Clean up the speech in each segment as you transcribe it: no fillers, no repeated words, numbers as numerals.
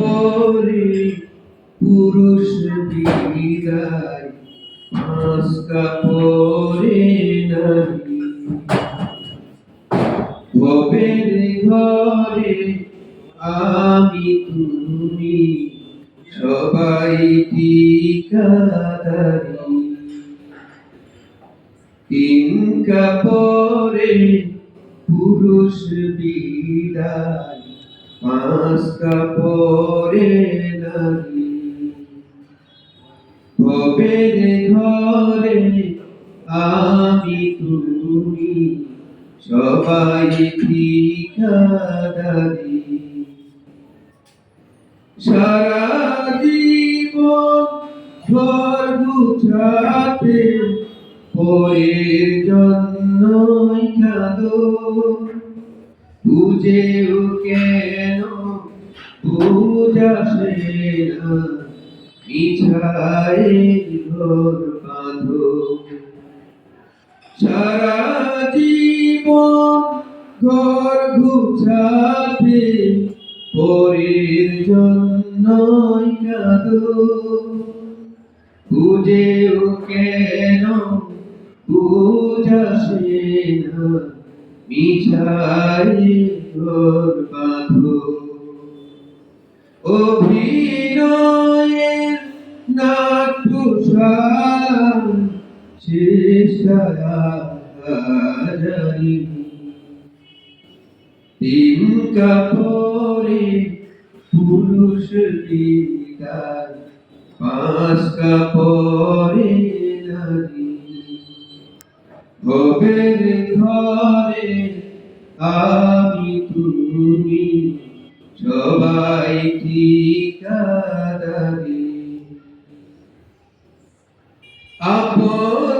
কাপড়ে পুরুষ বিদায়, মাস কাপড়ে নারী। ভবের ঘরে আমি তুমি সবাই ঠিকাদারি। তিন কাপড়ে পুরুষ বিদায়, পাঁচ কাপড়ে নারী। ভবের ঘরে আমি তুমি সবাই ঠিকাদারি। সারা জীবন ঘর গুছাতে পরের জন্যই কাঁদো। বুঝেও কেন বুঝাসে না, মিছায় ঘর বাঁধো। সারা জীবন ঘর গুছাতে পরের জন্যই কাঁদো। বুঝেও কেন বুঝাসে না, মিছায় ঘর বাঁধো। অভিনয়ের নাট্যশালায় চেষ্টা জানি। তিন কাপড়ে পুরুষ বিদায়, পাঁচ কাপড়ে নারী। ভবের ঘরে আমি তুমি সবাই ঠিকাদারি।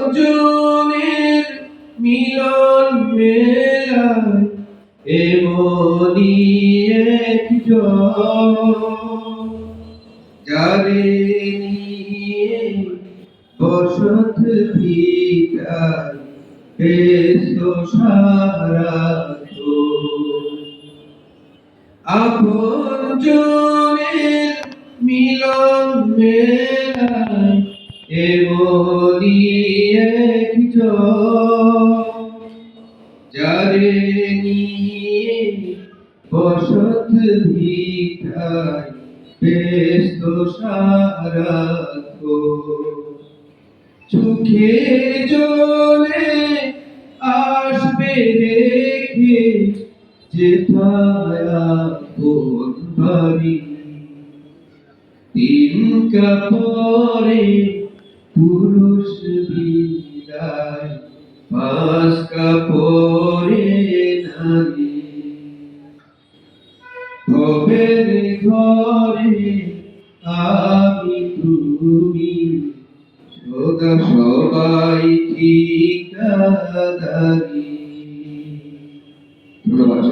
আপনজনের মিলন মেলায় এমনি একজন, যারে নিয়ে বসত ভিটায় ব্যস্ত সারাক্ষণ। আপনজনের মিলন মেলায় এমনি একজন, যারে নিয়ে বসত ভিটায় ব্যস্ত সারাক্ষণ। চোখের জলে আসবে রেখে যেথায় আপন বাড়ি। তিন কাপড়ে পুরুষ বিদায়, পাঁচ কাপড়ে নারী। ভবের ঘরে আমি তুমি সদা সবাই ঠিকাদারি। ধন্যবাদ।